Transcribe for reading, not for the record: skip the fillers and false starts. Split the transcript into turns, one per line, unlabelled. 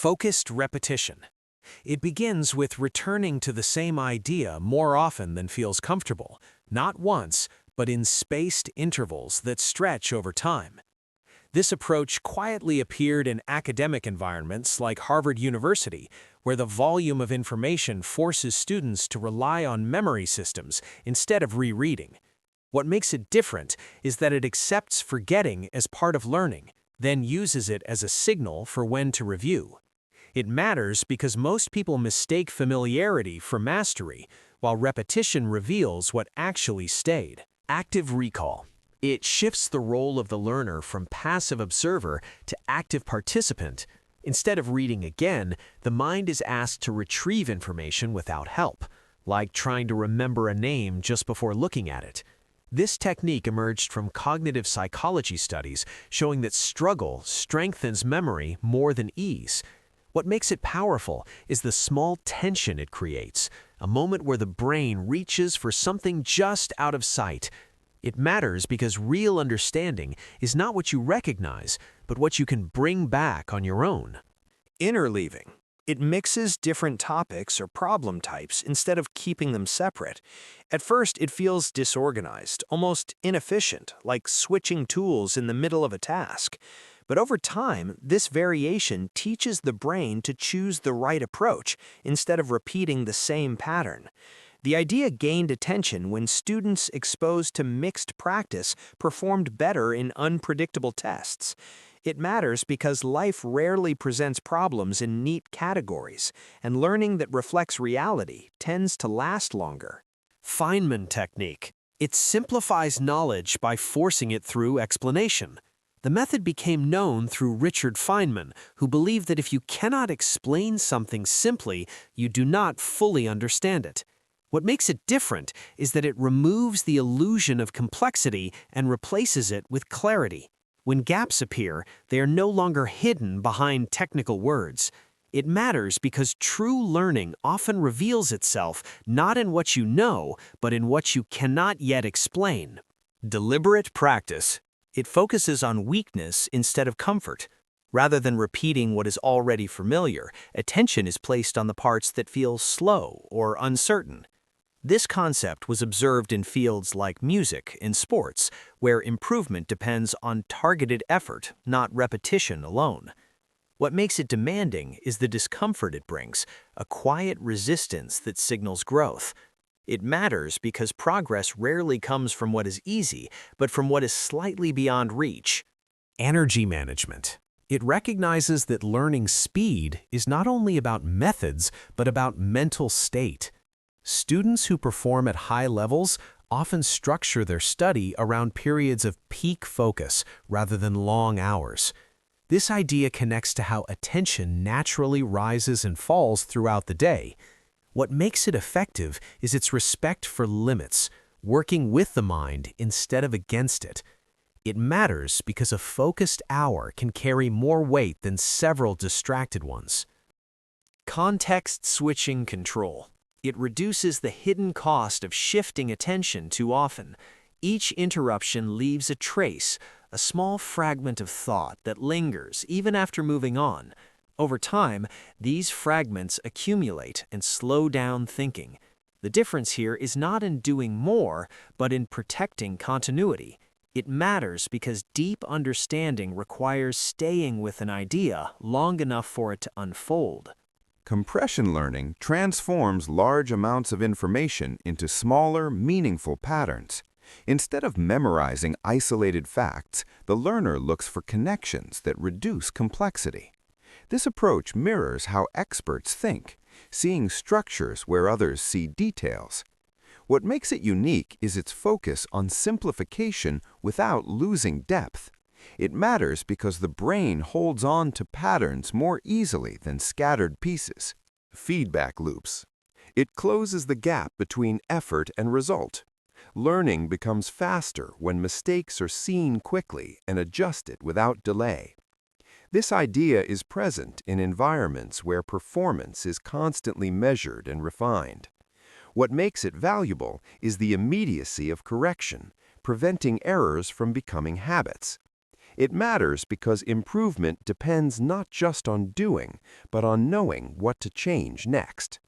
Focused repetition. It begins with returning to the same idea more often than feels comfortable, not once, but in spaced intervals that stretch over time. This approach quietly appeared in academic environments like Harvard University, where the volume of information forces students to rely on memory systems instead of rereading. What makes it different is that it accepts forgetting as part of learning, then uses it as a signal for when to review. It matters because most people mistake familiarity for mastery, while repetition reveals what actually stayed. Active recall. It shifts the role of the learner from passive observer to active participant. Instead of reading again, the mind is asked to retrieve information without help, like trying to remember a name just before looking at it. This technique emerged from cognitive psychology studies showing that struggle strengthens memory more than ease. What makes it powerful is the small tension it creates, a moment where the brain reaches for something just out of sight. It matters because real understanding is not what you recognize, but what you can bring back on your own.
Interleaving. It mixes different topics or problem types instead of keeping them separate. At first, it feels disorganized, almost inefficient, like switching tools in the middle of a task. But over time, this variation teaches the brain to choose the right approach instead of repeating the same pattern. The idea gained attention when students exposed to mixed practice performed better in unpredictable tests. It matters because life rarely presents problems in neat categories, and learning that reflects reality tends to last longer.
Feynman technique. It simplifies knowledge by forcing it through explanation. The method became known through Richard Feynman, who believed that if you cannot explain something simply, you do not fully understand it. What makes it different is that it removes the illusion of complexity and replaces it with clarity. When gaps appear, they are no longer hidden behind technical words. It matters because true learning often reveals itself not in what you know, but in what you cannot yet explain. Deliberate practice. It focuses on weakness instead of comfort. Rather than repeating what is already familiar, attention is placed on the parts that feel slow or uncertain. This concept was observed in fields like music and sports, where improvement depends on targeted effort, not repetition alone. What makes it demanding is the discomfort it brings, a quiet resistance that signals growth. It matters because progress rarely comes from what is easy, but from what is slightly beyond reach. Energy management. It recognizes that learning speed is not only about methods, but about mental state. Students who perform at high levels often structure their study around periods of peak focus rather than long hours. This idea connects to how attention naturally rises and falls throughout the day. What makes it effective is its respect for limits, working with the mind instead of against it. It matters because a focused hour can carry more weight than several distracted ones. Context-switching control. It reduces the hidden cost of shifting attention too often. Each interruption leaves a trace, a small fragment of thought that lingers even after moving on. Over time, these fragments accumulate and slow down thinking. The difference here is not in doing more, but in protecting continuity. It matters because deep understanding requires staying with an idea long enough for it to unfold.
Compression learning transforms large amounts of information into smaller, meaningful patterns. Instead of memorizing isolated facts, the learner looks for connections that reduce complexity. This approach mirrors how experts think, seeing structures where others see details. What makes it unique is its focus on simplification without losing depth. It matters because the brain holds on to patterns more easily than scattered pieces. Feedback loops. It closes the gap between effort and result. Learning becomes faster when mistakes are seen quickly and adjusted without delay. This idea is present in environments where performance is constantly measured and refined. What makes it valuable is the immediacy of correction, preventing errors from becoming habits. It matters because improvement depends not just on doing, but on knowing what to change next.